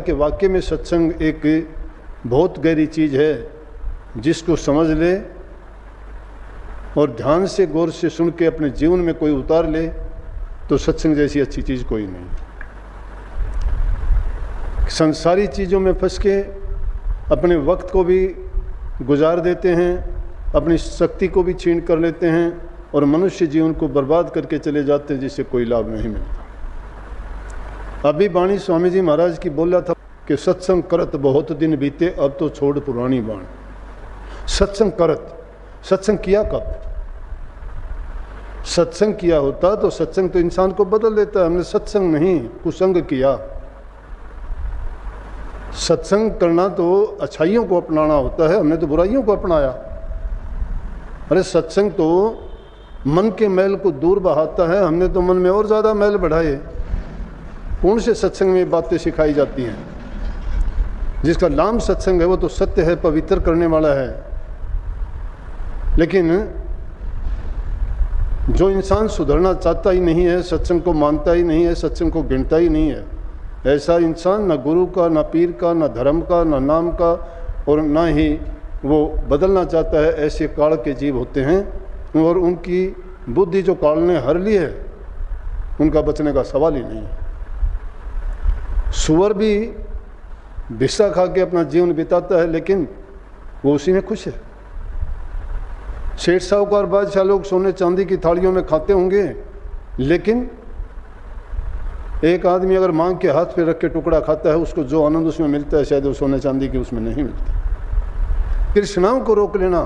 कि वाकई में सत्संग एक बहुत गहरी चीज़ है, जिसको समझ ले और ध्यान से गौर से सुन के अपने जीवन में कोई उतार ले तो सत्संग जैसी अच्छी चीज़ कोई नहीं। संसारी चीज़ों में फंस के अपने वक्त को भी गुजार देते हैं, अपनी शक्ति को भी छीन कर लेते हैं और मनुष्य जीवन को बर्बाद करके चले जाते हैं, जिससे कोई लाभ नहीं मिलता। अभी बाणी स्वामी जी महाराज की बोला था कि सत्संग करत बहुत दिन बीते, अब तो छोड़ पुरानी बाण। सत्संग करत, सत्संग किया कब? सत्संग किया होता तो सत्संग तो इंसान को बदल देता है। हमने सत्संग नहीं, कुसंग किया। सत्संग करना तो अच्छाइयों को अपनाना होता है, हमने तो बुराइयों को अपनाया। अरे सत्संग तो मन के मैल को दूर बहाता है, हमने तो मन में और ज़्यादा मैल बढ़ाए। कौन से सत्संग में बातें सिखाई जाती हैं? जिसका नाम सत्संग है वो तो सत्य है, पवित्र करने वाला है। लेकिन जो इंसान सुधरना चाहता ही नहीं है, सत्संग को मानता ही नहीं है, सत्संग को गिनता ही नहीं है, ऐसा इंसान न गुरु का, न पीर का, न धर्म का, न नाम का, और न ही वो बदलना चाहता है। ऐसे काल के जीव होते हैं और उनकी बुद्धि जो काल ने हर ली है, उनका बचने का सवाल ही नहीं है। सुअर भी भिक्षा खा के अपना जीवन बिताता है, लेकिन वो उसी में खुश है। सेठ साहूकार बादशाह लोग सोने चांदी की थालियों में खाते होंगे, लेकिन एक आदमी अगर मांग के हाथ पे रख के टुकड़ा खाता है, उसको जो आनंद उसमें मिलता है शायद वो सोने चांदी की उसमें नहीं मिलता। तृष्णाओं को रोक लेना,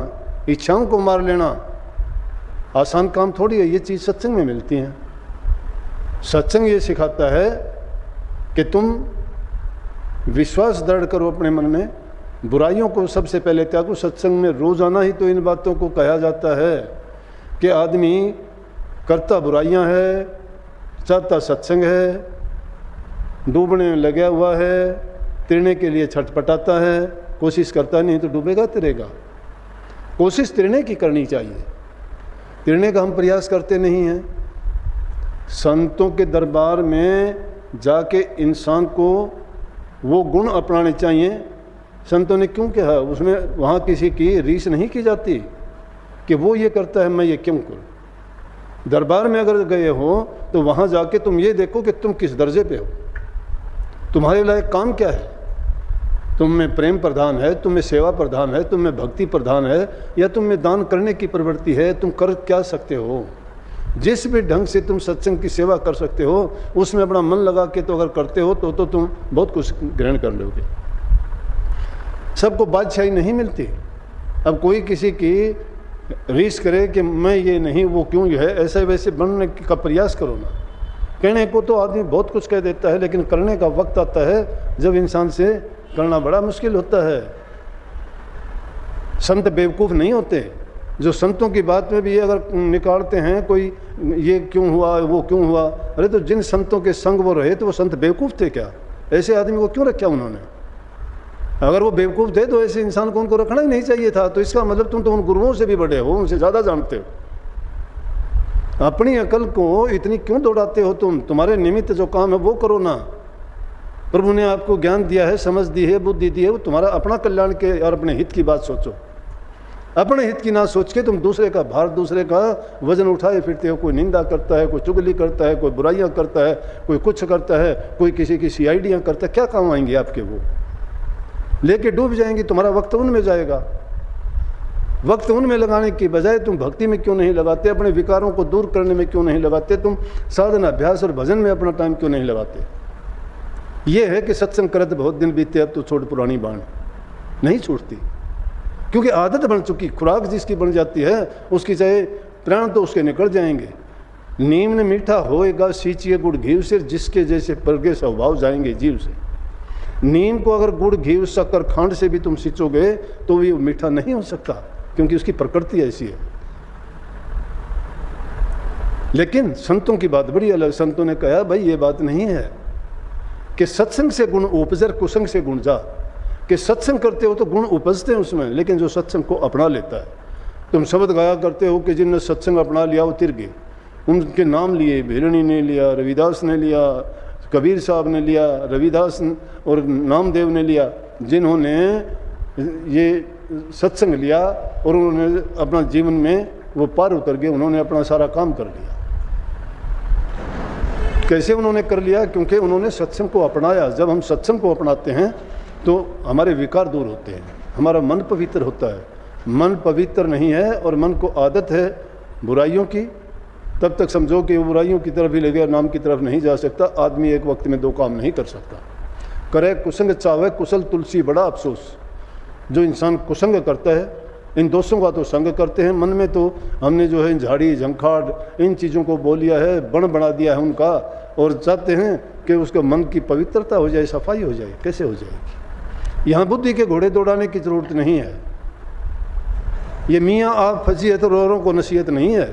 इच्छाओं को मार लेना आसान काम थोड़ी है। ये चीज़ सत्संग में मिलती है। सत्संग ये सिखाता है कि तुम विश्वास दृढ़ करो अपने मन में, बुराइयों को सबसे पहले त्यागो। सत्संग में रोजाना ही तो इन बातों को कहा जाता है कि आदमी करता बुराइयां है, चाहता सत्संग है, डूबने में लगा हुआ है, तैरने के लिए छटपटाता है, कोशिश करता नहीं तो डूबेगा तैरेगा। कोशिश तैरने की करनी चाहिए, तैरने का हम प्रयास करते नहीं हैं। संतों के दरबार में जाके इंसान को वो गुण अपनाने चाहिए। संतों ने क्यों कहा? उसमें वहाँ किसी की रीस नहीं की जाती कि वो ये करता है मैं ये क्यों करूँ। दरबार में अगर गए हो तो वहाँ जाके तुम ये देखो कि तुम किस दर्जे पे हो, तुम्हारे लायक काम क्या है, तुम में प्रेम प्रधान है, तुम में सेवा प्रधान है, तुम में भक्ति प्रधान है, या तुम में दान करने की प्रवृत्ति है, तुम कर क्या सकते हो। जिस भी ढंग से तुम सत्संग की सेवा कर सकते हो उसमें अपना मन लगा के तो अगर करते हो तो तुम बहुत कुछ ग्रहण कर लोगे। सबको बादशाही नहीं मिलती। अब कोई किसी की रीस करे कि मैं ये नहीं वो क्यों है, ऐसे वैसे बनने का प्रयास करो ना। कहने को तो आदमी बहुत कुछ कह देता है, लेकिन करने का वक्त आता है जब इंसान से करना बड़ा मुश्किल होता है। संत बेवकूफ़ नहीं होते जो संतों की बात में भी ये अगर निकालते हैं कोई ये क्यों हुआ वो क्यों हुआ। अरे तो जिन संतों के संग वो रहे तो वो संत बेवकूफ़ थे क्या? ऐसे आदमी को क्यों रखा उन्होंने? अगर वो बेवकूफ़ थे तो ऐसे इंसान को उनको रखना ही नहीं चाहिए था। तो इसका मतलब तुम तो उन गुरुओं से भी बड़े हो, उनसे ज़्यादा जानते हो। अपनी अकल को इतनी क्यों दौड़ाते हो तुम? तुम्हारे निमित्त जो काम है वो करो ना। प्रभु ने आपको ज्ञान दिया है, समझ दी है, बुद्धि दी है, वो तुम्हारा अपना कल्याण के और अपने हित की बात सोचो। अपने हित की ना सोच के तुम दूसरे का भार, दूसरे का वजन उठाए फिरते हो। कोई निंदा करता है, कोई चुगली करता है, कोई बुराइयां करता है, कोई कुछ करता है, कोई किसी की सीआईडियां करता है। क्या काम आएंगे आपके? वो लेके डूब जाएंगे, तुम्हारा वक्त उनमें जाएगा। वक्त उनमें लगाने की बजाय तुम भक्ति में क्यों नहीं लगाते? अपने विकारों को दूर करने में क्यों नहीं लगाते? तुम साधना, अभ्यास और भजन में अपना टाइम क्यों नहीं लगाते? ये है कि सत्संग करत बहुत दिन बीते, अब तो छोड़ पुरानी बाण। नहीं छूटती, क्योंकि आदत बन चुकी। खुराक जिसकी बन जाती है उसकी चाहे प्राण तो उसके निकल जाएंगे। नीम ने मीठा होएगा सींचिए गुड़ घी से, जिसके जैसे परगे स्वभाव जाएंगे जीव से। नीम को अगर गुड़ घी शक्कर खांड से भी तुम सींचोगे तो भी मीठा नहीं हो सकता, क्योंकि उसकी प्रकृति ऐसी है। लेकिन संतों की बात बड़ी अलग। संतों ने कहा भाई ये बात नहीं है कि सत्संग से गुण उपजर, कुसंग से गुण जा। कि सत्संग करते हो तो गुण उपजते हैं उसमें, लेकिन जो सत्संग को अपना लेता है। तुम शब्द गाया करते हो कि जिनने सत्संग अपना लिया वो तिर गए। उनके नाम लिए, भेरणी ने लिया, रविदास ने लिया, कबीर साहब ने लिया, रविदास और नामदेव ने लिया, जिन्होंने ये सत्संग लिया और उन्होंने अपना जीवन में वो पार उतर गए, उन्होंने अपना सारा काम कर लिया। कैसे उन्होंने कर लिया? क्योंकि उन्होंने सत्संग को अपनाया। जब हम सत्संग को अपनाते हैं तो हमारे विकार दूर होते हैं, हमारा मन पवित्र होता है। मन पवित्र नहीं है और मन को आदत है बुराइयों की, तब तक समझो कि वो बुराइयों की तरफ ही लगे, नाम की तरफ नहीं जा सकता। आदमी एक वक्त में दो काम नहीं कर सकता। करे कुसंग चावे कुशल तुलसी बड़ा अफसोस। जो इंसान कुसंग करता है, इन दोस्तों का तो संग करते हैं, मन में तो हमने जो है झाड़ी झंखाड़ इन चीज़ों को बोल लिया है, बण बना दिया है उनका, और चाहते हैं कि उसके मन की पवित्रता हो जाए, सफाई हो जाए। कैसे हो जाएगी? यहाँ बुद्धि के घोड़े दौड़ाने की जरूरत नहीं है। ये मियाँ आप फंसी है तो रोरों को नसीहत नहीं है।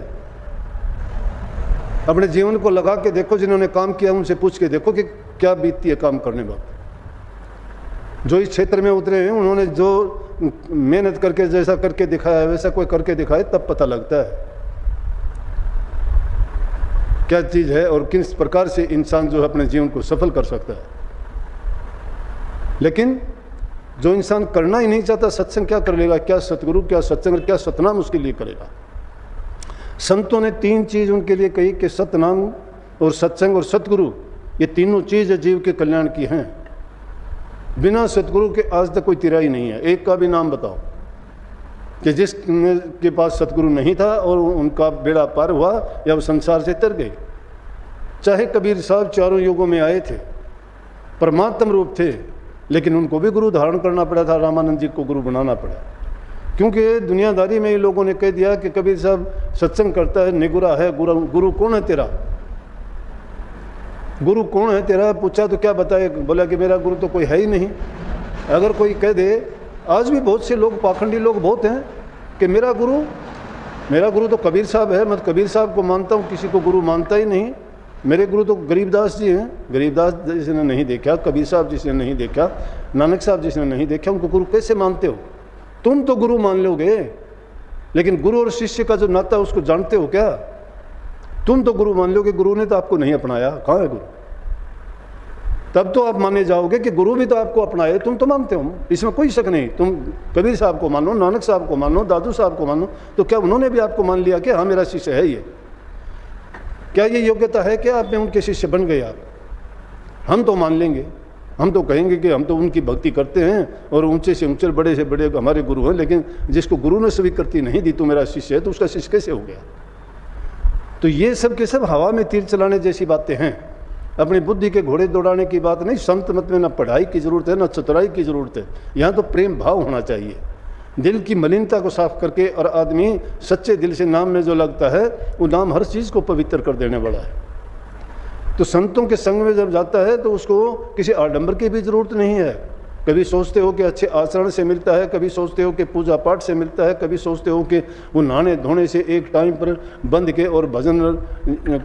अपने जीवन को लगा के देखो, जिन्होंने काम किया उनसे पूछ के देखो कि क्या बीतती है काम करने वक्त। जो इस क्षेत्र में उतरे हैं उन्होंने जो मेहनत करके जैसा करके दिखाया है वैसा कोई करके दिखाए, तब पता लगता है क्या चीज़ है और किस प्रकार से इंसान जो है अपने जीवन को सफल कर सकता है। लेकिन जो इंसान करना ही नहीं चाहता, सत्संग क्या कर लेगा? क्या सतगुरु, क्या सत्संग, क्या सतनाम उसके लिए करेगा? संतों ने तीन चीज उनके लिए कही कि सतनाम और सत्संग और सतगुरु, ये तीनों चीज जीव के कल्याण की हैं। बिना सतगुरु के आज तक कोई तिराई नहीं है। एक का भी नाम बताओ कि जिसके पास सतगुरु नहीं था और उनका बेड़ा पार हुआ या वो संसार से तर गए। चाहे कबीर साहब चारों युगों में आए थे, परमात्म रूप थे, लेकिन उनको भी गुरु धारण करना पड़ा था। रामानंद जी को गुरु बनाना पड़ा, क्योंकि दुनियादारी में ये लोगों ने कह दिया कि कबीर साहब सत्संग करता है, निगुरा है, गुरु कौन है तेरा? गुरु कौन है तेरा? पूछा तो क्या बताए? बोला कि मेरा गुरु तो कोई है ही नहीं। अगर कोई कह दे, आज भी बहुत से लोग, पाखंडी लोग बहुत हैं कि मेरा गुरु तो कबीर साहब है, मैं कबीर साहब को मानता हूँ, किसी को गुरु मानता ही नहीं। मेरे गुरु तो गरीबदास जी हैं। गरीबदास जिसने नहीं देखा, कबीर साहब जिसने नहीं देखा, नानक साहब जिसने नहीं देखा, उनको गुरु कैसे मानते हो? तुम तो गुरु मान लोगे, लेकिन गुरु और शिष्य का जो नाता है उसको जानते हो क्या? तुम तो गुरु मान लोगे, गुरु ने तो आपको नहीं अपनाया। कहाँ है गुरु? तब तो आप माने जाओगे कि गुरु भी तो आपको अपनाए। तुम तो मानते हो, इसमें कोई शक नहीं। तुम कबीर साहब को मानो, नानक साहब को मानो, दादू साहब को मानो, तो क्या उन्होंने भी आपको मान लिया कि हाँ मेरा शिष्य है ये? क्या ये योग्यता है कि आप में उनके शिष्य बन गए आप? हम तो मान लेंगे, हम तो कहेंगे कि हम तो उनकी भक्ति करते हैं और ऊंचे से ऊंचे, बड़े से बड़े हमारे गुरु हैं, लेकिन जिसको गुरु ने स्वीकृति नहीं दी तो मेरा शिष्य है, तो उसका शिष्य कैसे हो गया? तो ये सब के सब हवा में तीर चलाने जैसी बातें हैं। अपनी बुद्धि के घोड़े दौड़ाने की बात नहीं। संत मत में न पढ़ाई की जरूरत है, न चतुराई की जरूरत है। यहाँ तो प्रेम भाव होना चाहिए, दिल की मलिनता को साफ करके, और आदमी सच्चे दिल से नाम में जो लगता है वो नाम हर चीज़ को पवित्र कर देने वाला है। तो संतों के संग में जब जाता है तो उसको किसी आडंबर की भी जरूरत नहीं है। कभी सोचते हो कि अच्छे आचरण से मिलता है, कभी सोचते हो कि पूजा पाठ से मिलता है, कभी सोचते हो कि वो नहाने धोने से, एक टाइम पर बंद के और भजन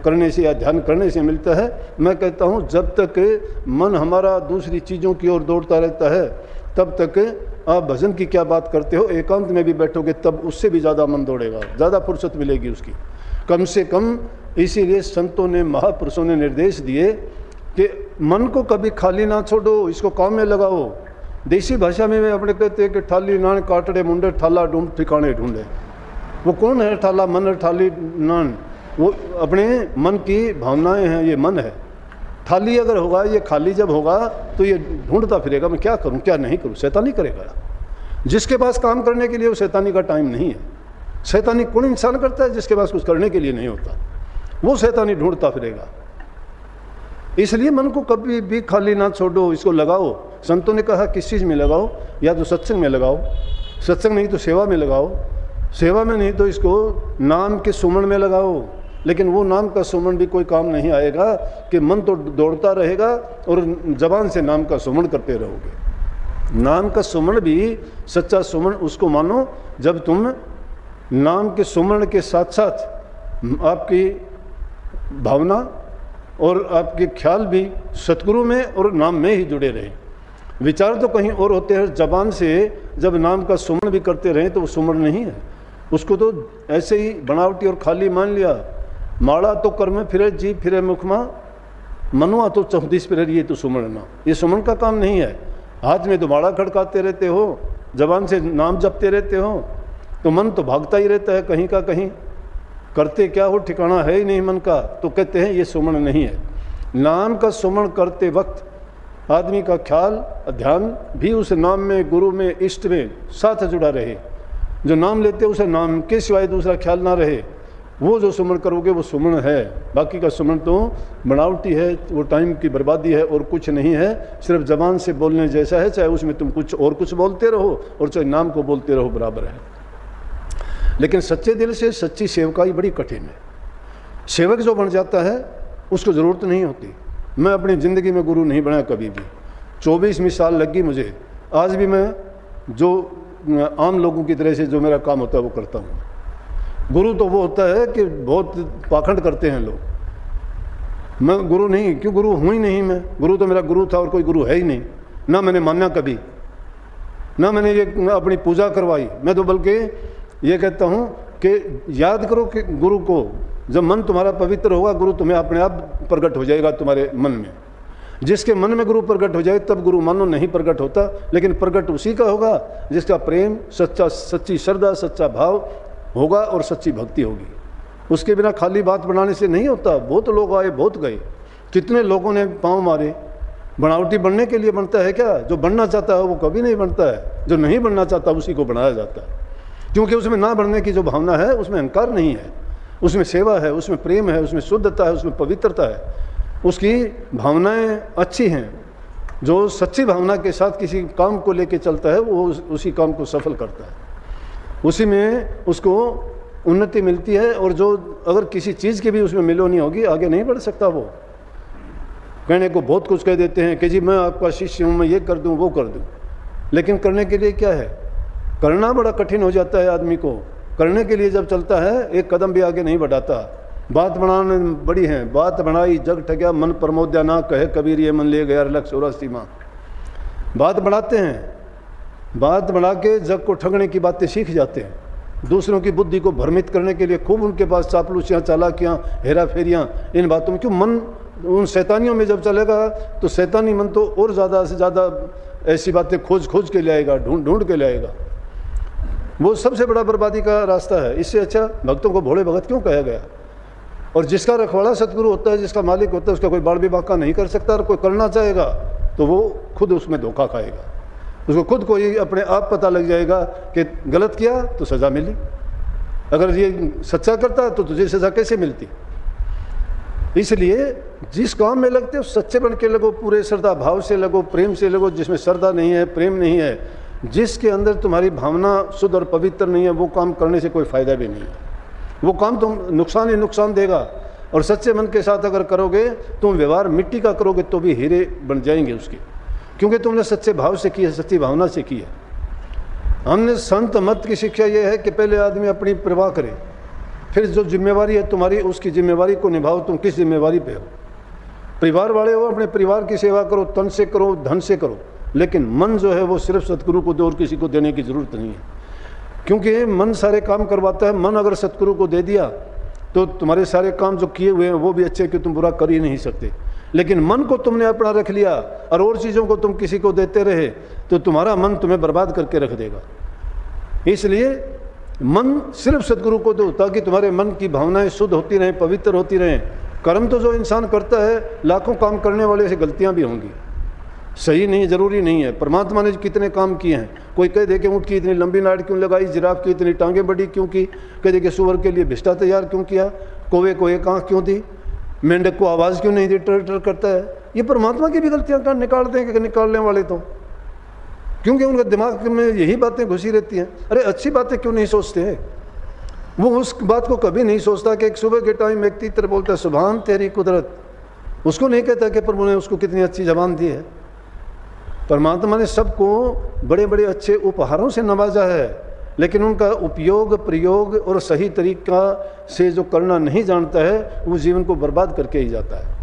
करने से या ध्यान करने से मिलता है। मैं कहता हूँ जब तक मन हमारा दूसरी चीज़ों की ओर दौड़ता रहता है तब तक आप भजन की क्या बात करते हो? एकांत में भी बैठोगे तब उससे भी ज़्यादा मन दौड़ेगा, ज़्यादा फुर्सत मिलेगी उसकी, कम से कम। इसीलिए संतों ने, महापुरुषों ने निर्देश दिए कि मन को कभी खाली ना छोड़ो, इसको काम में लगाओ। देसी भाषा में वे अपने कहते हैं कि ठाली नान काटड़े मुंडे, ठाला ढूंढ ठिकाने ढूंढे। वो कौन है ठाला? मन है ठाली नान, वो अपने मन की भावनाएं हैं, ये मन है। थाली अगर होगा, ये खाली जब होगा तो ये ढूंढता फिरेगा, मैं क्या करूं क्या नहीं करूं। शैतानी करेगा। जिसके पास काम करने के लिए वो शैतानी का टाइम नहीं है। शैतानी कौन इंसान करता है? जिसके पास कुछ करने के लिए नहीं होता, वो शैतानी ढूंढता फिरेगा। इसलिए मन को कभी भी खाली ना छोड़ो, इसको लगाओ। संतों ने कहा किस चीज़ में लगाओ? या तो सत्संग में लगाओ, सत्संग नहीं तो सेवा में लगाओ, सेवा में नहीं तो इसको नाम के सुमन में लगाओ। लेकिन वो नाम का सुमन भी कोई काम नहीं आएगा कि मन तो दौड़ता रहेगा और जबान से नाम का सुमन करते रहोगे। नाम का सुमन भी सच्चा सुमन उसको मानो जब तुम नाम के सुमन के साथ साथ आपकी भावना और आपके ख्याल भी सतगुरु में और नाम में ही जुड़े रहे। विचार तो कहीं और होते हैं। जबान से जब नाम का सुमन भी करते रहें तो वो सुमन नहीं है, उसको तो ऐसे ही बनावटी और खाली मान लिया। माड़ा तो कर्म फिरे जी फिरे मुखमा, मनुआ तो 34 पर ये तो सुमरना, ये सुमन का काम नहीं है। हाथ में दुबाड़ा खड़काते रहते हो, जबान से नाम जपते रहते हो, तो मन तो भागता ही रहता है कहीं का कहीं, करते क्या हो ठिकाना है ही नहीं मन का। तो कहते हैं ये सुमन नहीं है। नाम का सुमन करते वक्त आदमी का ख्याल ध्यान भी उस नाम में, गुरु में, इष्ट में साथ जुड़ा रहे। जो नाम लेते उसे नाम के सिवाय दूसरा ख्याल ना रहे, वो जो सुमन करोगे वो सुमन है। बाकी का सुमन तो बनावटी है, वो टाइम की बर्बादी है और कुछ नहीं है, सिर्फ जबान से बोलने जैसा है। चाहे उसमें तुम कुछ और कुछ बोलते रहो और चाहे नाम को बोलते रहो, बराबर है। लेकिन सच्चे दिल से सच्ची सेवकाई बड़ी कठिन है। सेवक जो बन जाता है उसको ज़रूरत नहीं होती। मैं अपनी ज़िंदगी में गुरु नहीं बना कभी भी। 24 साल लगी मुझे, आज भी मैं जो आम लोगों की तरह से जो मेरा काम होता है वो करता हूँ। गुरु तो वो होता है कि बहुत पाखंड करते हैं लोग। मैं गुरु नहीं, क्यों गुरु हूँ ही नहीं मैं। गुरु तो मेरा गुरु था और कोई गुरु है ही नहीं, ना मैंने माना कभी, ना मैंने ये अपनी पूजा करवाई। मैं तो बल्कि ये कहता हूँ कि याद करो कि गुरु को, जब मन तुम्हारा पवित्र होगा गुरु तुम्हें अपने आप प्रकट हो जाएगा तुम्हारे मन में। जिसके मन में गुरु प्रकट हो जाए तब गुरु मानो नहीं प्रकट होता, लेकिन प्रकट उसी का होगा जिसका प्रेम, सच्ची श्रद्धा, सच्चा भाव होगा और सच्ची भक्ति होगी। उसके बिना खाली बात बनाने से नहीं होता। बहुत लोग आए, बहुत गए, कितने लोगों ने पाँव मारे। बनावटी बनने के लिए बनता है क्या? जो बनना चाहता है वो कभी नहीं बनता है, जो नहीं बनना चाहता उसी को बनाया जाता है। क्योंकि उसमें ना बनने की जो भावना है उसमें अहंकार नहीं है, उसमें सेवा है, उसमें प्रेम है, उसमें शुद्धता है, उसमें पवित्रता है, उसकी भावनाएं अच्छी हैं। जो सच्ची भावना के साथ किसी काम को लेके चलता है वो उसी काम को सफल करता है, उसी में उसको उन्नति मिलती है। और जो अगर किसी चीज़ की भी उसमें मिलो नहीं होगी आगे नहीं बढ़ सकता। वो कहने को बहुत कुछ कह देते हैं कि जी मैं आपका शिष्य हूँ, मैं ये कर दूँ वो कर दूँ, लेकिन करने के लिए क्या है? करना बड़ा कठिन हो जाता है आदमी को। करने के लिए जब चलता है एक कदम भी आगे नहीं बढ़ाता। बात बनाने बड़ी है, बात बनाई जग ठग्या मन प्रमोद्या ना, कहे कबीर ये मन ले गया लक्ष्य 84 माँ। बात बढ़ाते हैं, बात बढ़ा के जग को ठगने की बातें सीख जाते हैं। दूसरों की बुद्धि को भ्रमित करने के लिए खूब उनके पास चापलूसियाँ, चालाकियाँ, हेरा फेरियाँ, इन बातों में। क्यों? मन उन शैतानियों में जब चलेगा तो शैतानी मन तो और ज़्यादा से ज़्यादा ऐसी बातें खोज के लाएगा, ढूंढ के लाएगा। वो सबसे बड़ा बर्बादी का रास्ता है। इससे अच्छा भक्तों को भोले भगत क्यों कहा गया? और जिसका रखवाड़ा सतगुरु होता है, जिसका मालिक होता है, उसका कोई बाल विवाह नहीं कर सकता। और कोई करना चाहेगा तो वो खुद उसमें धोखा खाएगा। उसको खुद को ही अपने आप पता लग जाएगा कि गलत किया तो सज़ा मिली, अगर ये सच्चा करता तो तुझे सज़ा कैसे मिलती। इसलिए जिस काम में लगते हो सच्चे बन के लगो, पूरे श्रद्धा भाव से लगो, प्रेम से लगो। जिसमें श्रद्धा नहीं है, प्रेम नहीं है, जिसके अंदर तुम्हारी भावना शुद्ध और पवित्र नहीं है, वो काम करने से कोई फ़ायदा भी नहीं है। वो काम तुम नुकसान ही नुकसान देगा। और सच्चे मन के साथ अगर करोगे, तुम व्यवहार मिट्टी का करोगे तो भी हीरे बन जाएंगे उसके, क्योंकि तुमने सच्चे भाव से किया, सच्ची भावना से किया। हमने संत मत की शिक्षा ये है कि पहले आदमी अपनी परवाह करे, फिर जो जिम्मेवारी है तुम्हारी उसकी जिम्मेवारी को निभाओ। तुम किस जिम्मेवारी पे हो? परिवार वाले हो, अपने परिवार की सेवा करो, तन से करो, धन से करो, लेकिन मन जो है वो सिर्फ सतगुरु को दो और किसी को देने की ज़रूरत नहीं है। क्योंकि मन सारे काम करवाता है। मन अगर सतगुरु को दे दिया तो तुम्हारे सारे काम जो किए हुए हैं वो भी अच्छे कि तुम बुरा कर ही नहीं सकते। लेकिन मन को तुमने अपना रख लिया और चीज़ों को तुम किसी को देते रहे तो तुम्हारा मन तुम्हें बर्बाद करके रख देगा। इसलिए मन सिर्फ सतगुरु को दो ताकि तुम्हारे मन की भावनाएं शुद्ध होती रहें, पवित्र होती रहें। कर्म तो जो इंसान करता है, लाखों काम करने वाले से गलतियां भी होंगी, सही नहीं, जरूरी नहीं है। परमात्मा ने कितने काम किए हैं। कोई कह दे कि ऊँट की इतनी लंबी नाड़ क्यों लगाई, जिराफ की इतनी टांगें बड़ी क्यों की, कह दे कि सुअर के लिए भिष्टा तैयार क्यों किया, कौवे को एक आँख क्यों दी, मेंढक को आवाज़ क्यों नहीं दी, टर टर करता है। ये परमात्मा की भी गलतियाँ कहाँ निकाल देंगे निकालने वाले तो, क्योंकि उनके दिमाग में यही बातें घुसी रहती हैं। अरे अच्छी बातें क्यों नहीं सोचते हैं? वो उस बात को कभी नहीं सोचता कि एक सुबह के टाइम एक तीतर बोलता है सुभान तेरी कुदरत, उसको नहीं कहता कि प्रभु ने उसको कितनी अच्छी जबान दी है। परमात्मा ने सबको बड़े बड़े अच्छे उपहारों से नवाजा है, लेकिन उनका उपयोग, प्रयोग और सही तरीका से जो करना नहीं जानता है वो जीवन को बर्बाद करके ही जाता है।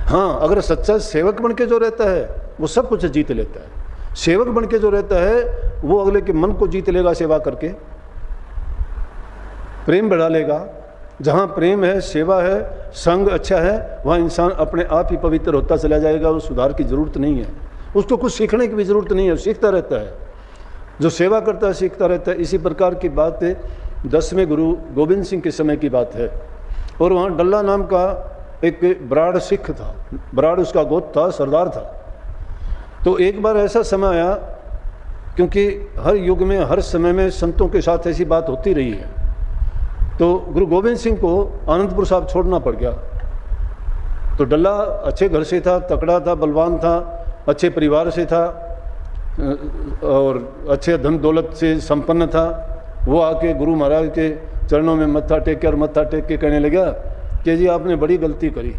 हाँ, अगर सच्चा सेवक बन के जो रहता है वो सब कुछ जीत लेता है। सेवक बन के जो रहता है वो अगले के मन को जीत लेगा, सेवा करके प्रेम बढ़ा लेगा, जहाँ प्रेम है, सेवा है, संग अच्छा है, वहाँ इंसान अपने आप ही पवित्र होता चला जाएगा। वो सुधार की ज़रूरत नहीं है, उसको कुछ सीखने की भी ज़रूरत नहीं है, सीखता रहता है। जो सेवा करता है सीखता रहता है। इसी प्रकार की बात 10वें गुरु गोविंद सिंह के समय की बात है। और वहाँ डल्ला नाम का एक बराड़ सिख था, बराड़ उसका गोत्र था, सरदार था। तो एक बार ऐसा समय आया, क्योंकि हर युग में हर समय में संतों के साथ ऐसी बात होती रही है, तो गुरु गोविंद सिंह को आनंदपुर साहब छोड़ना पड़ गया। तो डल्ला अच्छे घर से था, तकड़ा था, बलवान था, अच्छे परिवार से था और अच्छे धन दौलत से संपन्न था। वो आके गुरु महाराज के चरणों में मत्था टेक के कहने लगा कि जी आपने बड़ी गलती करी।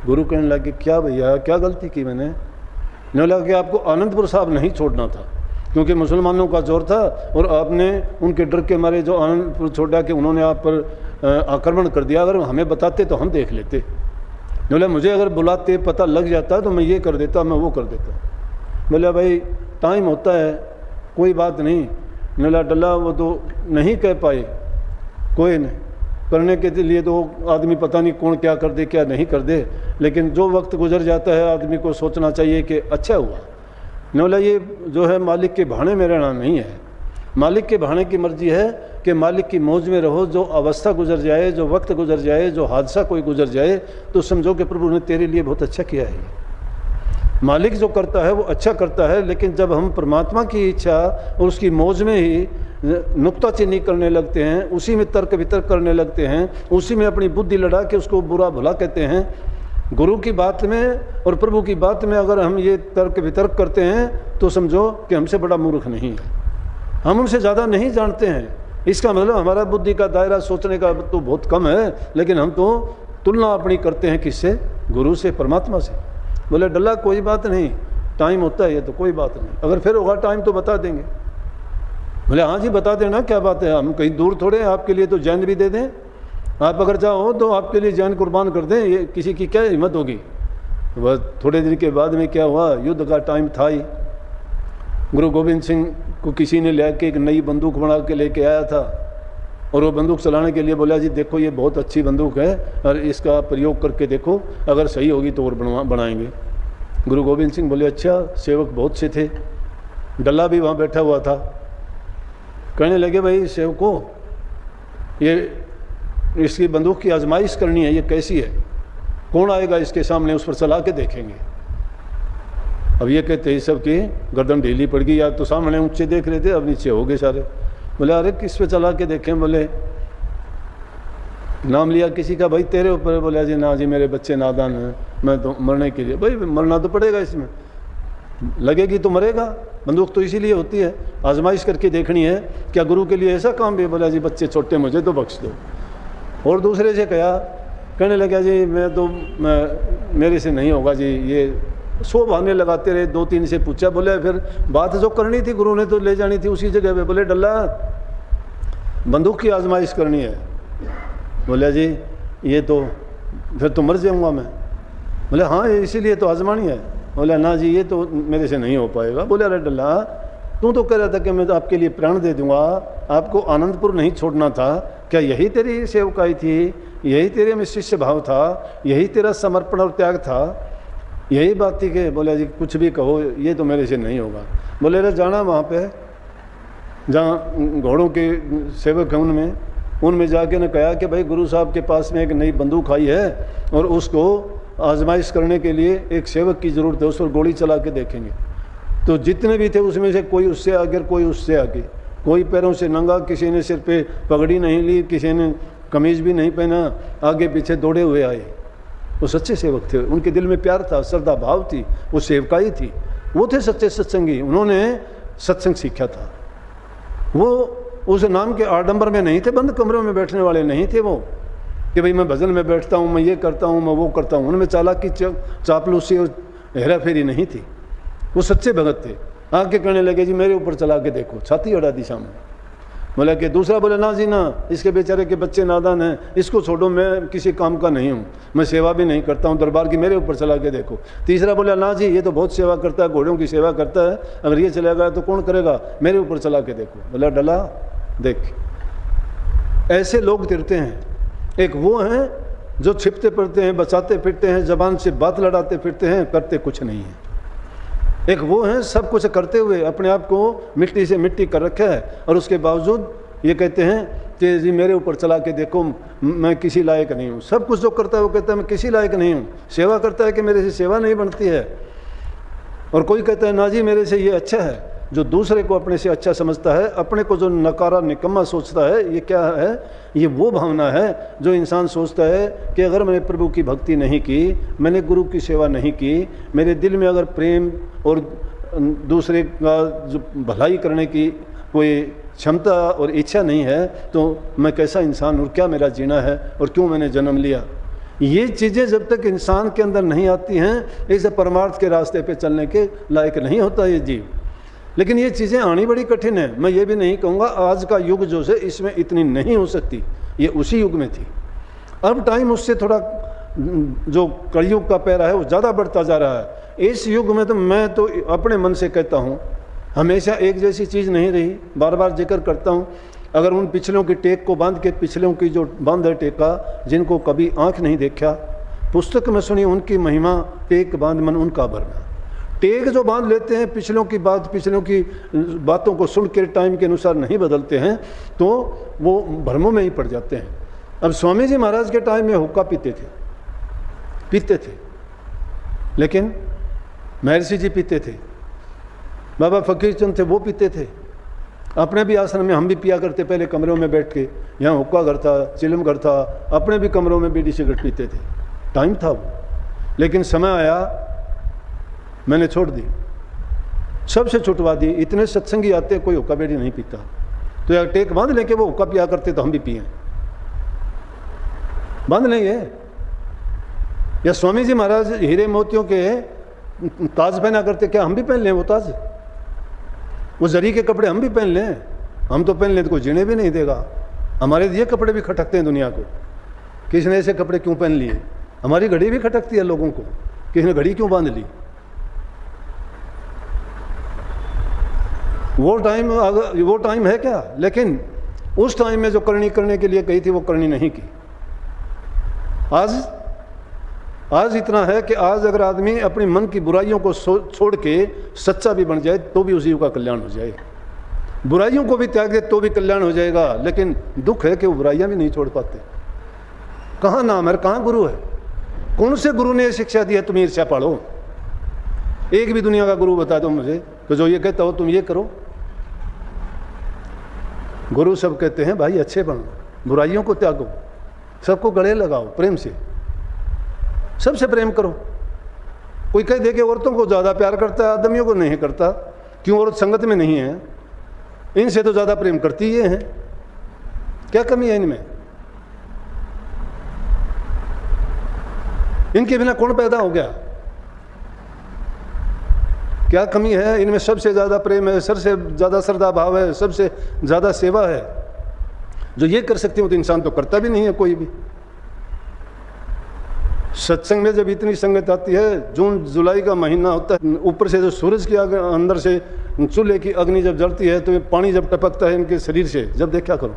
गुरु कहने लगे क्या भैया, क्या गलती की मैंने? नहीं लगा कि आपको आनंदपुर साहब नहीं छोड़ना था, क्योंकि मुसलमानों का जोर था और आपने उनके डर के मारे जो आनंदपुर छोड़ा कि उन्होंने आप पर आक्रमण कर दिया। अगर हमें बताते तो हम देख लेते। बोला मुझे अगर बुलाते पता लग जाता तो मैं ये कर देता, मैं वो कर देता। बोला भाई टाइम होता है, कोई बात नहीं। बोला डल्ला वो तो नहीं कह पाए, कोई नहीं, करने के लिए तो आदमी पता नहीं कौन क्या कर दे क्या नहीं कर दे, लेकिन जो वक्त गुजर जाता है आदमी को सोचना चाहिए कि अच्छा हुआ। बोला ये जो है मालिक के भाने में रहना नहीं है, मालिक के भाने की मर्जी है कि मालिक की मौज में रहो। जो अवस्था गुजर जाए, जो वक्त गुजर जाए, जो हादसा कोई गुजर जाए, तो समझो कि प्रभु ने तेरे लिए बहुत अच्छा किया है। मालिक जो करता है वो अच्छा करता है, लेकिन जब हम परमात्मा की इच्छा और उसकी मौज में ही नुक्ताचीनी करने लगते हैं, उसी में तर्क वितर्क करने लगते हैं, उसी में अपनी बुद्धि लड़ा के उसको बुरा भला कहते हैं, गुरु की बात में और प्रभु की बात में अगर हम ये तर्क वितर्क करते हैं तो समझो कि हमसे बड़ा मूर्ख नहीं है, हम उनसे ज़्यादा नहीं जानते हैं। इसका मतलब हमारा बुद्धि का दायरा सोचने का तो बहुत कम है, लेकिन हम तो तुलना अपनी करते हैं किससे? गुरु से, परमात्मा से। बोले डल्ला कोई बात नहीं, टाइम होता है ये तो कोई बात नहीं, अगर फिर होगा टाइम तो बता देंगे। बोले हाँ जी बता देना, क्या बात है, हम कहीं दूर थोड़े हैं, आपके लिए तो जान भी दे दें, आप अगर चाहो तो आपके लिए जान कुर्बान कर दें, ये किसी की क्या हिम्मत होगी। वह थोड़े दिन के बाद में क्या हुआ, युद्ध का टाइम था ही। गुरु गोविंद सिंह को किसी ने लेके एक नई बंदूक बना के लेके आया था और वो बंदूक चलाने के लिए बोला जी देखो ये बहुत अच्छी बंदूक है और इसका प्रयोग करके देखो, अगर सही होगी तो और बनाएंगे। गुरु गोविंद सिंह बोले अच्छा, सेवक बहुत से थे, डल्ला भी वहाँ बैठा हुआ था। कहने लगे भाई सेवकों, ये इसकी बंदूक की आजमाइश करनी है, ये कैसी है, कौन आएगा इसके सामने, उस पर चला के देखेंगे। अब ये कहते हैं सबकी गर्दन ढीली पड़ गई, या तो सामने ऊंचे देख रहे थे, अब नीचे हो गए सारे। बोले अरे किस पे चला के देखें? बोले नाम लिया किसी का, भाई तेरे ऊपर। बोला जी ना जी मेरे बच्चे नादान हैं, मैं तो मरने के लिए। भाई मरना तो पड़ेगा, इसमें लगेगी तो मरेगा, बंदूक तो इसीलिए होती है, आजमाइश करके देखनी है। क्या गुरु के लिए ऐसा काम भी? बोला जी बच्चे छोटे, मुझे तो बख्श दो। और दूसरे से कहा, कहने लगा जी मेरे से नहीं होगा जी, ये 100 बहाने लगाते रहे। 2-3 से पूछा, बोले फिर बात जो करनी थी गुरु ने तो ले जानी थी उसी जगह पे। बोले डल्ला बंदूक की आजमाइश करनी है। बोले जी ये तो फिर तो मर जाऊंगा मैं। बोले हाँ इसीलिए तो आजमानी है। बोले ना जी ये तो मेरे से नहीं हो पाएगा। बोले अरे डल्ला तू तो कह रहा था कि मैं तो आपके लिए प्राण दे दूंगा, आपको आनंदपुर नहीं छोड़ना था, क्या यही तेरी सेवकाई थी, यही तेरे में शिष्य भाव था, यही तेरा समर्पण और त्याग था, यही बात थी कि? बोले जी कुछ भी कहो, ये तो मेरे से नहीं होगा। बोले अरे जाना वहाँ पे जहाँ घोड़ों के सेवक हैं उनमें जाके ने कहा कि भाई गुरु साहब के पास में एक नई बंदूक आई है और उसको आजमाइश करने के लिए एक सेवक की ज़रूरत है, उस पर गोली चला के देखेंगे। तो जितने भी थे उसमें से कोई उससे आगे, कोई उससे आगे, कोई पैरों से नंगा, किसी ने सिर पे पगड़ी नहीं ली, किसी ने कमीज़ भी नहीं पहना, आगे पीछे दौड़े हुए आए। वो सच्चे सेवक थे, उनके दिल में प्यार था, श्रद्धा भाव थी, वो सेवकाई थी, वो थे सच्चे सत्संगी, उन्होंने सत्संग सीखा था। वो उस नाम के आडंबर में नहीं थे, बंद कमरों में बैठने वाले नहीं थे वो, कि भाई मैं भजन में बैठता हूँ, मैं ये करता हूँ, मैं वो करता हूँ। उनमें चालाकी चापलूसी और हेरा फेरी नहीं थी, वो सच्चे भगत थे। आके कहने लगे जी मेरे ऊपर चला के देखो, छाती अड़ा दी सामने। बोला कि दूसरा बोले ना जी ना, इसके बेचारे के बच्चे नादान हैं, इसको छोड़ो, मैं किसी काम का नहीं हूँ, मैं सेवा भी नहीं करता हूँ दरबार की, मेरे ऊपर चला के देखो। तीसरा बोला ना जी ये तो बहुत सेवा करता है, घोड़ों की सेवा करता है, अगर ये चला गया तो कौन करेगा, मेरे ऊपर चला के देखो। बोला डला देख, ऐसे लोग तिरते हैं। एक वो हैं जो छिपते पड़ते हैं, बचाते फिरते हैं, जबान से बात लड़ाते फिरते हैं, करते कुछ नहीं है। एक वो हैं सब कुछ करते हुए अपने आप को मिट्टी से मिट्टी कर रखा है और उसके बावजूद ये कहते हैं कि जी मेरे ऊपर चला के देखो, मैं किसी लायक नहीं हूँ। सब कुछ जो करता है वो कहता है मैं किसी लायक नहीं हूँ। सेवा करता है कि मेरे से सेवा नहीं बनती है। और कोई कहता है ना जी मेरे से ये अच्छा है। जो दूसरे को अपने से अच्छा समझता है, अपने को जो नकारा निकम्मा सोचता है, ये क्या है? ये वो भावना है जो इंसान सोचता है कि अगर मैंने प्रभु की भक्ति नहीं की, मैंने गुरु की सेवा नहीं की, मेरे दिल में अगर प्रेम और दूसरे का जो भलाई करने की कोई क्षमता और इच्छा नहीं है, तो मैं कैसा इंसान और क्या मेरा जीना है और क्यों मैंने जन्म लिया? ये चीज़ें जब तक इंसान के अंदर नहीं आती हैं, इसे परमार्थ के रास्ते पे चलने के लायक नहीं होता ये जीव। लेकिन ये चीज़ें आनी बड़ी कठिन है। मैं ये भी नहीं कहूँगा आज का युग जो है इसमें इतनी नहीं हो सकती, ये उसी युग में थी। अब टाइम उससे थोड़ा जो कलयुग का पैरा है वो ज़्यादा बढ़ता जा रहा है। इस युग में तो मैं तो अपने मन से कहता हूँ हमेशा एक जैसी चीज़ नहीं रही। बार बार जिक्र करता हूँ, अगर उन पिछलों की टेक को बांध के, पिछलों की जो बांध है टेका, जिनको कभी आँख नहीं देखा, पुस्तक में सुनी उनकी महिमा, टेक बांध मन उनका भरना। टेक जो बांध लेते हैं पिछलों की बात, पिछलों की बातों को सुन के टाइम के अनुसार नहीं बदलते हैं, तो वो भ्रमों में ही पड़ जाते हैं। अब स्वामी जी महाराज के टाइम में हुक्का पीते थे, लेकिन महर्षि जी पीते थे, बाबा फकीर चंद थे वो पीते थे। अपने भी आश्रम में हम भी पिया करते, पहले कमरों में बैठ के। यहाँ हुक्का घर था, चिलम घर था, अपने भी कमरों में बीड़ी सिगरेट पीते थे। टाइम था वो। लेकिन समय आया, मैंने छोड़ दी, सबसे छुटवा दी। इतने सत्संगी आते कोई हुक्का बेड़ी नहीं पीता, तो यार टेक बांध लेके वो हुक्का पिया करते तो हम भी पिए, बांध लेंगे। या स्वामी जी महाराज हीरे मोतियों के ताज पहना करते, क्या हम भी पहन लें वो ताज? वो जरी के कपड़े हम भी पहन लें? हम तो पहन लें तो कोई जीने भी नहीं देगा। हमारे ये कपड़े भी खटकते हैं दुनिया को, किसने ऐसे कपड़े क्यों पहन लिए? हमारी घड़ी भी खटकती है लोगों को, किसने घड़ी क्यों बांध ली? वो टाइम है क्या? लेकिन उस टाइम में जो करनी करने के लिए कही थी वो करनी नहीं की। आज इतना है कि आज अगर आदमी अपनी मन की बुराइयों को छोड़ के सच्चा भी बन जाए तो भी उसी का कल्याण हो जाए। बुराइयों को भी त्याग दे तो भी कल्याण हो जाएगा। लेकिन दुख है कि वो बुराइयां भी नहीं छोड़ पाते। कहाँ नाम है, कहाँ गुरु है? कौन से गुरु ने शिक्षा दी है तुम ईर्ष्या पालो? एक भी दुनिया का गुरु बता दो मुझे तो जो ये कहता हो तुम ये करो। गुरु सब कहते हैं भाई अच्छे बनो, बुराइयों को त्यागो, सबको गले लगाओ, प्रेम से सबसे प्रेम करो। कोई कह दे कि औरतों को ज़्यादा प्यार करता है, आदमियों को नहीं करता। क्यों? औरत संगत में नहीं है, इनसे तो ज़्यादा प्रेम करती ये हैं। क्या कमी है इनमें? इनके बिना कौन पैदा हो गया? क्या कमी है इनमें? सबसे ज़्यादा प्रेम है, सबसे ज़्यादा श्रद्धा भाव है, सबसे ज़्यादा सेवा है। जो ये कर सकती हो तो इंसान तो करता भी नहीं है कोई भी। सत्संग में जब इतनी संगत आती है, जून जुलाई का महीना होता है, ऊपर से जो सूरज की अंदर से चूल्हे की अग्नि जब जलती है, तो ये पानी जब टपकता है इनके शरीर से, जब देखा करो,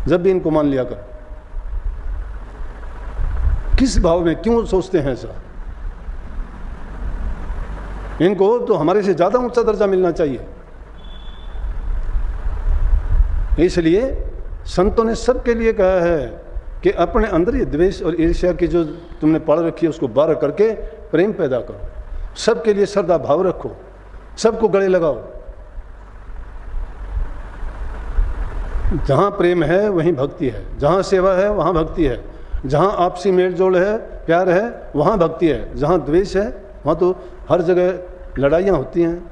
जब भी इनको मान लिया करो। किस भाव में, क्यों सोचते हैं ऐसा? इनको तो हमारे से ज़्यादा ऊंचा दर्जा मिलना चाहिए। इसलिए संतों ने सबके लिए कहा है कि अपने अंदर ये द्वेष और ईर्ष्या की जो तुमने पाल रखी है उसको बाहर करके प्रेम पैदा करो। सबके लिए श्रद्धा भाव रखो, सबको गले लगाओ। जहाँ प्रेम है वहीं भक्ति है, जहाँ सेवा है वहाँ भक्ति है, जहाँ आपसी मेल जोल है, प्यार है, वहाँ भक्ति है। जहाँ द्वेष है वहाँ तो हर जगह लड़ाइयाँ होती हैं।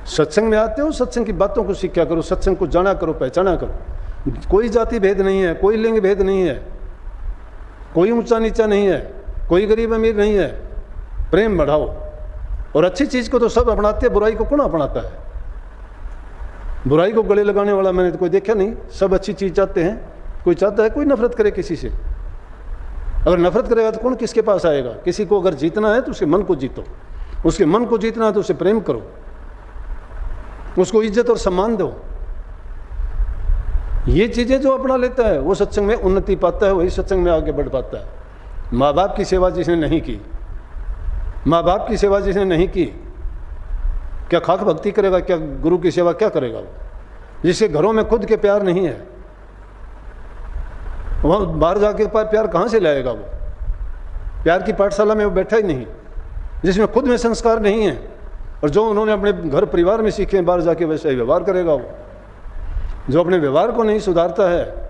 सत्संग में आते हो, सत्संग की बातों को सीखा करो, सत्संग को जाना करो, पहचाना करो। कोई जाति भेद नहीं है, कोई लिंग भेद नहीं है, कोई ऊंचा नीचा नहीं है, कोई गरीब अमीर नहीं है। प्रेम बढ़ाओ। और अच्छी चीज़ को तो सब अपनाते हैं, बुराई को कौन अपनाता है? बुराई को गले लगाने वाला मैंने तो कोई देखा नहीं। सब अच्छी चीज़ चाहते हैं। कोई चाहता है कोई नफरत करे किसी से? अगर नफरत करेगा तो कौन किसके पास आएगा? किसी को अगर जीतना है तो उसके मन को जीतो, उसके मन को जीतना है तो उसे प्रेम करो, उसको इज्जत और सम्मान दो। ये चीज़ें जो अपना लेता है वो सत्संग में उन्नति पाता है, वही सत्संग में आगे बढ़ पाता है। माँ बाप की सेवा जिसने नहीं की, माँ बाप की सेवा जिसने नहीं की, क्या खाक भक्ति करेगा? क्या गुरु की सेवा क्या करेगा? वो जिसके घरों में खुद के प्यार नहीं है, वहाँ बाहर जाके प्यार कहाँ से लाएगा? वो प्यार की पाठशाला में वो बैठा ही नहीं, जिसमें खुद में संस्कार नहीं है, और जो उन्होंने अपने घर परिवार में सीखे बाहर जाके वैसा ही व्यवहार करेगा। वो जो अपने व्यवहार को नहीं सुधारता है,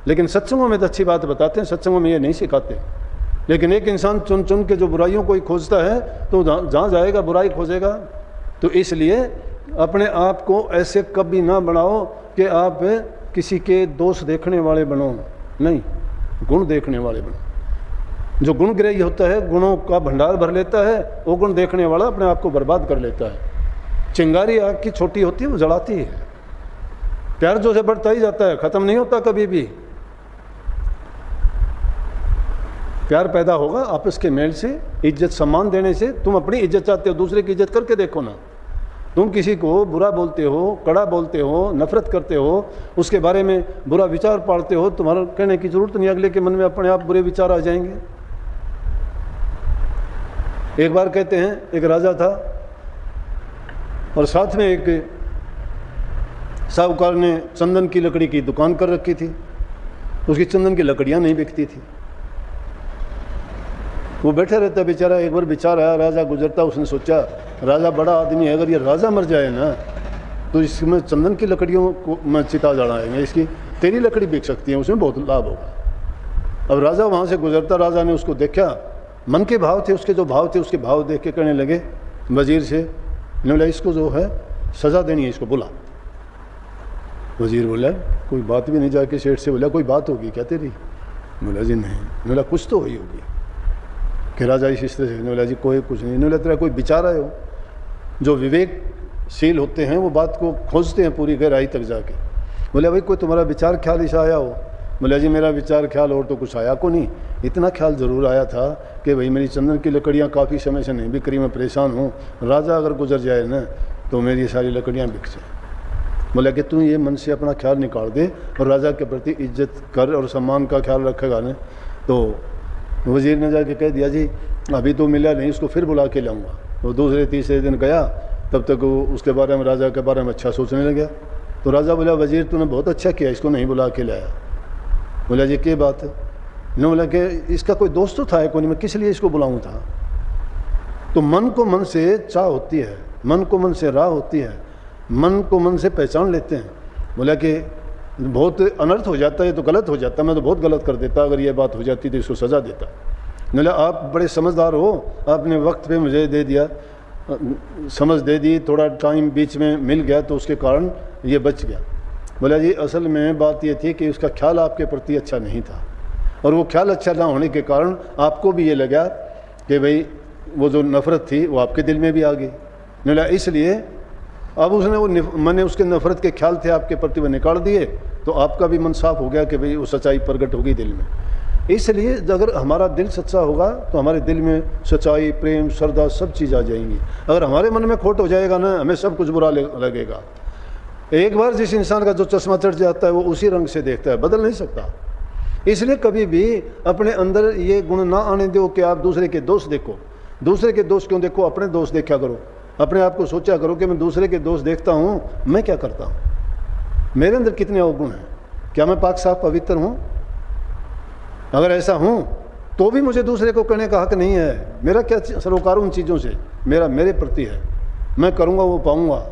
लेकिन सत्संगों में तो अच्छी बात बताते हैं, सत्संगों में ये नहीं सिखाते। लेकिन एक इंसान चुन चुन के जो बुराइयों को ही खोजता है तो जहाँ जाएगा बुराई खोजेगा। तो इसलिए अपने आप को ऐसे कभी ना बनाओ कि आप किसी के दोष देखने वाले बनो, नहीं, गुण देखने वाले बनो। जो गुण ग्रही होता है, गुणों का भंडार भर लेता है, वो गुण देखने वाला अपने आप को बर्बाद कर लेता है। चिंगारी आग की छोटी होती है, वो जलाती है। प्यार जो से बढ़ता ही जाता है, खत्म नहीं होता कभी भी। प्यार पैदा होगा आपस के मेल से, इज्जत सम्मान देने से। तुम अपनी इज्जत चाहते हो, दूसरे की इज्जत करके देखो ना। तुम किसी को बुरा बोलते हो, कड़ा बोलते हो, नफरत करते हो, उसके बारे में बुरा विचार पालते हो, तुम्हारा कहने की जरूरत नहीं, अगले के मन में अपने आप बुरे विचार आ जाएंगे। एक बार कहते हैं एक राजा था और साथ में एक साहूकार ने चंदन की लकड़ी की दुकान कर रखी थी। उसकी चंदन की लकड़ियां नहीं बिकती थी, वो बैठा रहता बेचारा। एक बार विचार आया, राजा गुजरता, उसने सोचा राजा बड़ा आदमी है, अगर ये राजा मर जाए ना तो इसमें चंदन की लकड़ियों को मैं चिता जलाएंगे, इसकी तेरी लकड़ी बिक सकती है, उसमें बहुत लाभ होगा। अब राजा वहाँ से गुजरता, राजा ने उसको देखा, मन के भाव थे उसके, जो भाव थे उसके भाव देख के कहने लगे वजीर से, बोला इसको जो है सज़ा देनी है, इसको बुला। वजीर बोला कोई बात भी नहीं, जाके सेठ से बोला कोई बात होगी क्या तेरी? बोला जी नहीं। बोला कुछ तो हुई होगी। कि राजा इस तरह से, बोला जी कोई कुछ नहीं। बोला तेरा कोई विचार आए हो? जो विवेकशील होते हैं वो बात को खोजते हैं पूरी गहराई तक जाके। बोले भाई कोई तुम्हारा विचार ख्याल ऐसा आया हो? बोला जी मेरा विचार ख्याल और तो कुछ आया को नहीं, इतना ख्याल ज़रूर आया था कि भाई मेरी चंदन की लकड़ियाँ काफ़ी समय से नहीं बिक रही, मैं परेशान हूँ, राजा अगर गुजर जाए ना तो मेरी सारी लकड़ियाँ बिक जाए। बोला कि तू ये मन से अपना ख्याल निकाल दे और राजा के प्रति इज्जत कर और सम्मान का ख्याल रखेगा ना। तो वजीर ने जाके कह दिया जी अभी तो मिला नहीं, उसको फिर बुला के लाऊंगा। वो दूसरे तीसरे दिन गया, तब तक वो उसके बारे में, राजा के बारे में अच्छा सोचने लगा। तो राजा बोला वजीर तूने बहुत अच्छा किया, इसको नहीं बुला के लाया। बोला जी क्या बात है? ने बोला कि इसका कोई दोस्त तो था कोई नहीं, मैं किस लिए इसको बुलाऊँ था। तो मन को मन से चाह होती है, मन को मन से राह होती है, मन को मन से पहचान लेते हैं। बोला कि बहुत अनर्थ हो जाता है, तो गलत हो जाता, मैं तो बहुत गलत कर देता, अगर ये बात हो जाती तो इसको सज़ा देता। बोला आप बड़े समझदार हो, आपने वक्त पे मुझे दे दिया, समझ दे दी, थोड़ा टाइम बीच में मिल गया तो उसके कारण ये बच गया। बोला जी असल में बात ये थी कि उसका ख्याल आपके प्रति अच्छा नहीं था, और वो ख्याल अच्छा ना होने के कारण आपको भी ये लगा कि भाई वो जो नफ़रत थी वो आपके दिल में भी आ गई। बोला इसलिए अब उसने वो मैंने उसके नफ़रत के ख्याल थे आपके प्रति वो निकाल दिए, तो आपका भी मन साफ हो गया कि भाई वो सच्चाई प्रकट होगी दिल में। इसलिए अगर हमारा दिल सच्चा होगा तो हमारे दिल में सच्चाई, प्रेम, श्रद्धा सब चीज़ आ जाएंगी। अगर हमारे मन में खोट हो जाएगा ना, हमें सब कुछ बुरा लगेगा। एक बार जिस इंसान का जो चश्मा चढ़ जाता है वो उसी रंग से देखता है, बदल नहीं सकता। इसलिए कभी भी अपने अंदर ये गुण ना आने दो कि आप दूसरे के दोष देखो। दूसरे के दोष क्यों देखो, अपने दोष देखा करो। अपने आप को सोचा करो कि मैं दूसरे के दोष देखता हूँ, मैं क्या करता हूँ, मेरे अंदर कितने अवगुण हैं, क्या मैं पाक साफ पवित्र हूँ? अगर ऐसा हूँ तो भी मुझे दूसरे को कहने का हक नहीं है। मेरा क्या सरोकार उन चीज़ों से, मेरा मेरे प्रति है। मैं करूँगा वो पाऊँगा,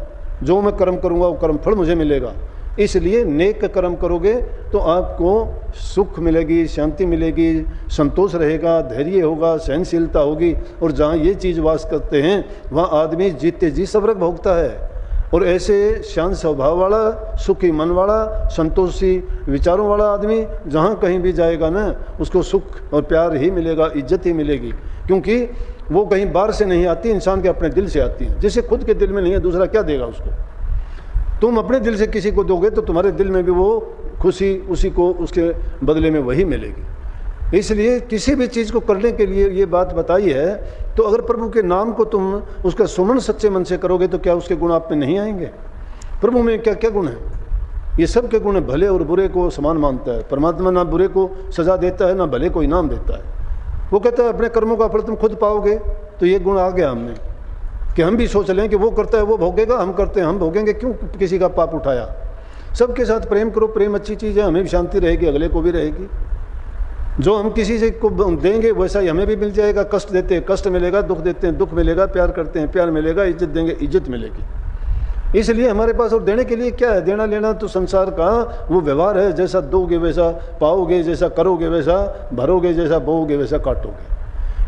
जो मैं कर्म करूँगा वो कर्म फल मुझे मिलेगा। इसलिए नेक कर्म करोगे तो आपको सुख मिलेगी, शांति मिलेगी, संतोष रहेगा, धैर्य होगा, सहनशीलता होगी। और जहाँ ये चीज़ वास करते हैं वहाँ आदमी जीते जी स्वर्ग भोगता है। और ऐसे शांत स्वभाव वाला, सुखी मन वाला, संतोषी विचारों वाला आदमी जहाँ कहीं भी जाएगा ना, उसको सुख और प्यार ही मिलेगा, इज्जत ही मिलेगी। क्योंकि वो कहीं बाहर से नहीं आती, इंसान के अपने दिल से आती है। जिसे खुद के दिल में नहीं है, दूसरा क्या देगा उसको? तुम अपने दिल से किसी को दोगे तो तुम्हारे दिल में भी वो खुशी उसी को उसके बदले में वही मिलेगी। इसलिए किसी भी चीज़ को करने के लिए ये बात बताई है, तो अगर प्रभु के नाम को तुम उसका सुमन सच्चे मन से करोगे तो क्या उसके गुण आप में नहीं आएंगे? प्रभु में क्या क्या गुण है? ये सब के गुण है। भले और बुरे को समान मानता है। परमात्मा ना बुरे को सजा देता है ना भले को इनाम देता है। वो कहता है अपने कर्मों का फल तुम खुद पाओगे। तो ये गुण आ गया हमने कि हम भी सोच लें कि वो करता है वो भोगेगा, हम करते हैं हम भोगेंगे, क्यों किसी का पाप उठाया। सबके साथ प्रेम करो, प्रेम अच्छी चीज़ है, हमें भी शांति रहेगी, अगले को भी रहेगी। जो हम किसी से को देंगे वैसा ही हमें भी मिल जाएगा। कष्ट देते हैं कष्ट मिलेगा, दुख देते हैं दुख मिलेगा, प्यार करते हैं प्यार मिलेगा, इज्जत देंगे इज्जत मिलेगी। इसलिए हमारे पास और देने के लिए क्या है? देना लेना तो संसार का वो व्यवहार है। जैसा दोगे वैसा पाओगे, जैसा करोगे वैसा भरोगे, जैसा बोओगे वैसा काटोगे।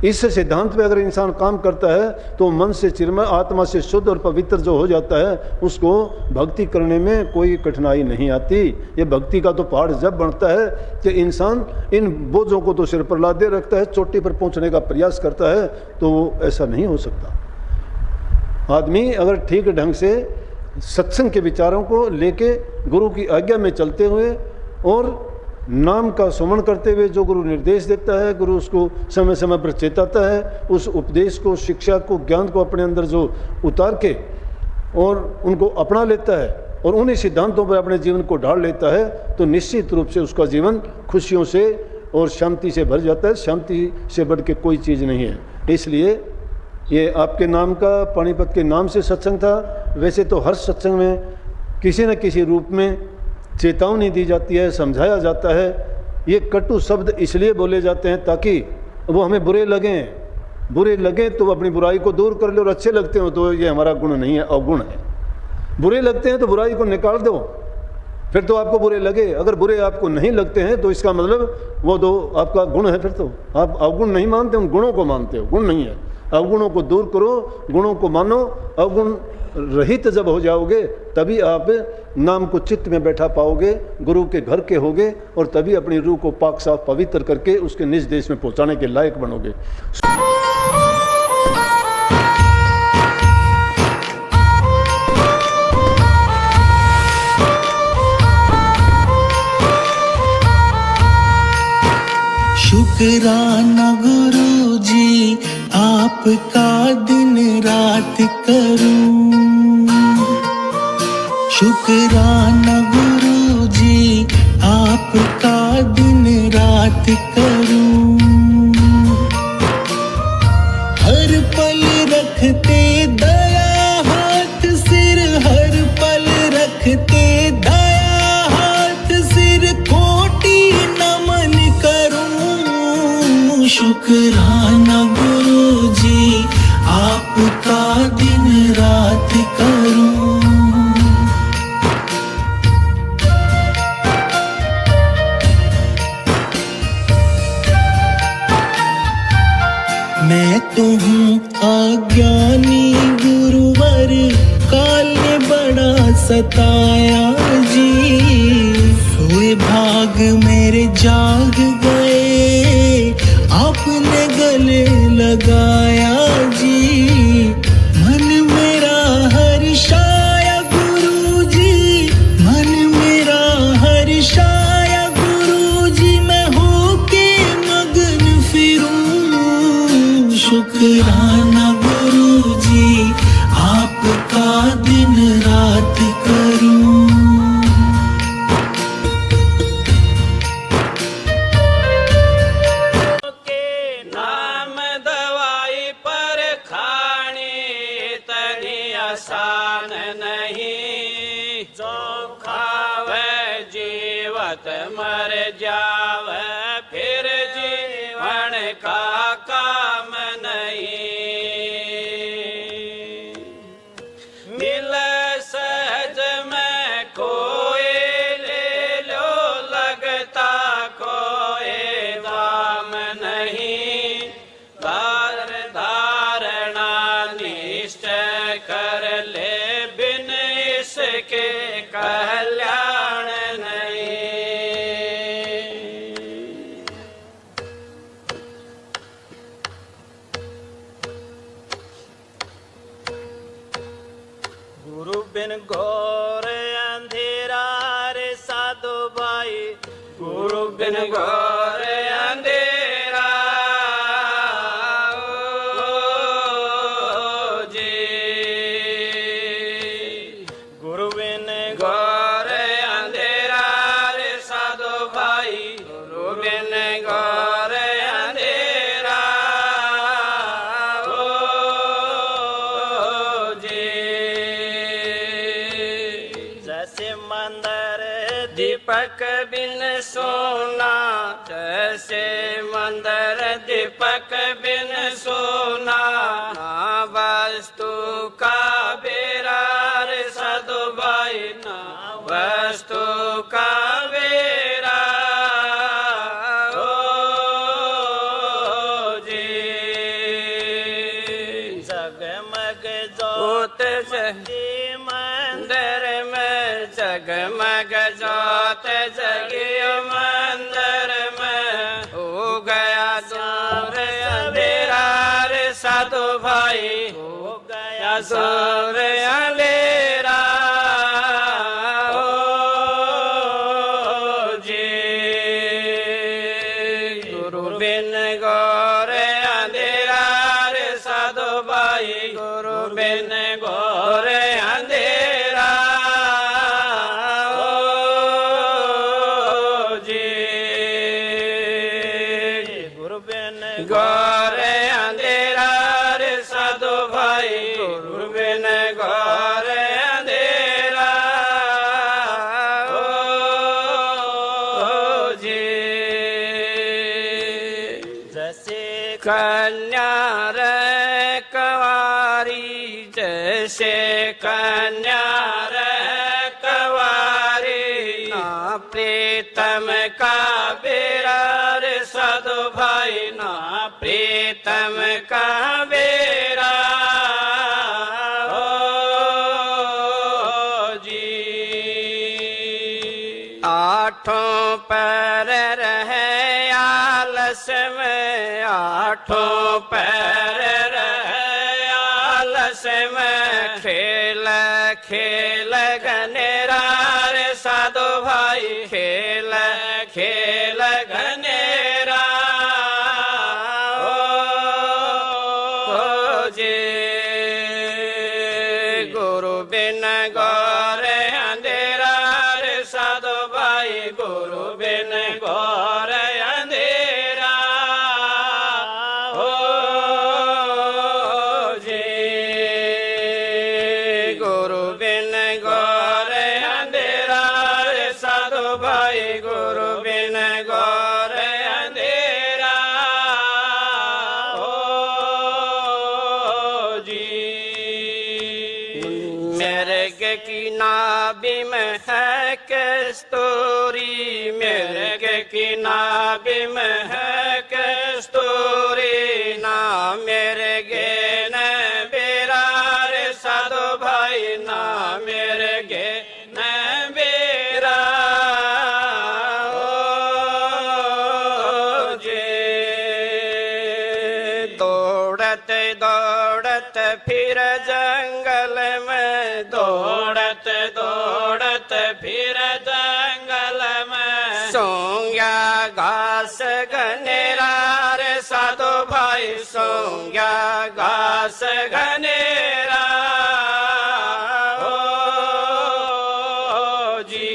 इस सिद्धांत पे अगर इंसान काम करता है तो मन से चिन्मय, आत्मा से शुद्ध और पवित्र जो हो जाता है, उसको भक्ति करने में कोई कठिनाई नहीं आती। ये भक्ति का तो पहाड़ जब बनता है कि इंसान इन बोझों को तो सिर पर लादे रखता है, चोटी पर पहुंचने का प्रयास करता है, तो ऐसा नहीं हो सकता। आदमी अगर ठीक ढंग से सत्संग के विचारों को लेके गुरु की आज्ञा में चलते हुए और नाम का सुमन करते हुए जो गुरु निर्देश देता है, गुरु उसको समय समय पर चेताता है, उस उपदेश को, शिक्षा को, ज्ञान को अपने अंदर जो उतार के और उनको अपना लेता है और उन्हीं सिद्धांतों पर अपने जीवन को ढाल लेता है, तो निश्चित रूप से उसका जीवन खुशियों से और शांति से भर जाता है। शांति से बढ़ के कोई चीज़ नहीं है। इसलिए ये आपके नाम का, पानीपत के नाम से सत्संग था। वैसे तो हर सत्संग में किसी न किसी रूप में चेतावनी दी जाती है, समझाया जाता है। ये कटु शब्द इसलिए बोले जाते हैं ताकि वो हमें बुरे लगें तो अपनी बुराई को दूर कर लो, और अच्छे लगते हो तो ये हमारा गुण नहीं है, अवगुण है। बुरे लगते हैं तो बुराई को निकाल दो, फिर तो आपको बुरे लगे। अगर बुरे आपको नहीं लगते हैं तो इसका मतलब वो तो आपका गुण है। फिर तो आप अवगुण नहीं मानते, उन गुणों को मानते हो, गुण नहीं है। अवगुणों को दूर करो, गुणों को मानो। अवगुण रहित जब हो जाओगे तभी आप नाम को चित्त में बैठा पाओगे, गुरु के घर के होगे, और तभी अपनी रूह को पाक साफ पवित्र करके उसके निज देश में पहुंचाने के लायक बनोगे। शुक्राना गुरु जी आपका दिन रात करूं, शुक्राना गुरु जी आपका दिन रात करूं। हर पल रखते दया हाथ सिर, हर पल रखते दया हाथ सिर, कोटि नमन करूं। शुक्राना गुरु जी आपका दिन रात करूं। मैं तो हूँ अज्ञानी गुरुवर, काल ने बड़ा सताया जी। सोए भाग मेरे जाग गए, आपने गले लगाया जी। मन मेरा हर्षाया गुरु जी, मन मेरा हर्षाया गुरु जी। मैं होके मगन फिरूं, शुक्राना गुरु जी आपका दिन रात करूं। के नाम दवाई पर खानी इतनी आसान नहीं, जो खावे जीवत मर जावे, फिर जीवन का काम नहीं। मिल सहज में कोई ले लो, लगता कोई दाम नहीं। तार धारणा निश्चय कर ले, बिन इसके कल्याण नहीं। गुरु बिन घोर अंधेरा रे साधु भाई, गुरु बिन घोर अंधेरा ओ जी। गुरु बिन घोर अंधेरा दीपक बिन सोना, जैसे मंदिर दीपक बिन सोना, ना वस्तु का बेरा रे साधु भाई, ना वस्तु का बेरा। ओ जी जगमग जोत जगी मंदिर में, जगमग जोत जगी मंदिर में, हो गया दूर अंधेरा रे साधु भाई, हो गया दूर अंधेरा। ओ जी गुरु बिन गौर अंधेरा रे साधु भाई, गुरु बिन गौर अंधेरा। ओ जी गुरु बिन गौर अंधेरा रे साधु भाई, गुरु बिन गौर अंधेरा। ओ जी जैसे कन्या रे कवारी, जैसे कन्या रे कवारी, ना प्रीतम का बेरा रे साधु भाई, ना प्रीतम का बेरा। ओ जी आठों पैर रहे आलस में, आठों पैर रहे आलस में, खेल खेल घनेरा रे साधु भाई, खेल खेल घनेरा। ओ जी गुरु बिन गौर अंधेरा रे साधु भाई, गुरु बिन गौर अंधेरा। ओ जी गुरु बिन गौर अंधेरा रे साधु भाई, गुरु बिन गौर अंधेरा। ओ जी मिर्ग की नाभि में है कस्तूरी, मिर्ग की नाभि में है कस्तूरी, ना मिर्गे न बेरा रे साधु भाई, ना मिर्गे न बेरा। ओ जी दौड़त दौड़त फिर जंगल में, दौड़त दौड़त फिर जंगल में, सोंग्या घास घनेरा रे साधु भाई, सोंग्या घास घनेरा। ओ जी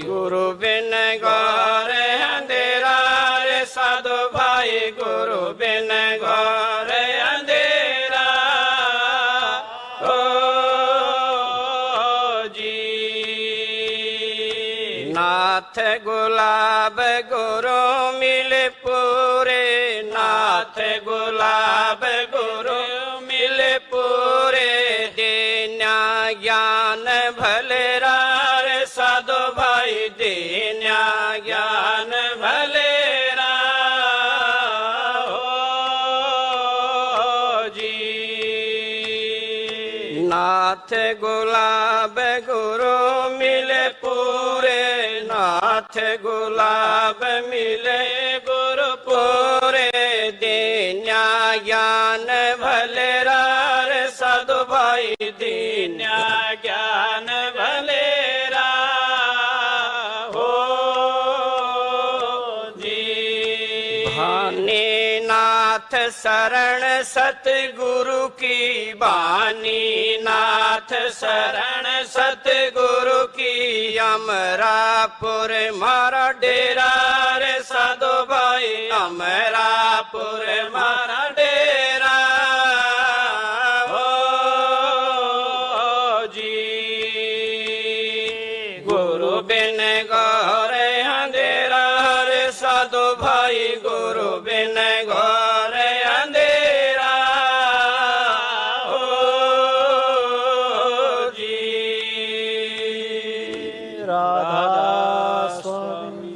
गुरु बिन गौर अंधेरा रे साधु भाई, गुरु बिन गौर अंधेरा। ओ जी नाथ गुलाब गुरु मिले पूरे, नाथ गुलाब गुरु मिले पूरे, देना ज्ञान भलेरा रे साधु भाई, देना ज्ञान भलेरा। ओ जी नाथ गुलाब गुरु मिले पूरे, नाथ गुलाब मिले गुरु पूरे, देना ज्ञान भलेरा रे साधु भाई, देना ज्ञान भलेरा। हो जी भानी नाथ शरण सतगुरु की, बानी नाथ शरण सतगुरु की, अमरापुर मारा डेरा रे साधु भाई, अमरापुर मारा डेरा। ओ जी बिन घोर अंधेरा, हरे साधु भाई गुरु बिन घोर अंधेरा। ओ जी राधा स्वामी।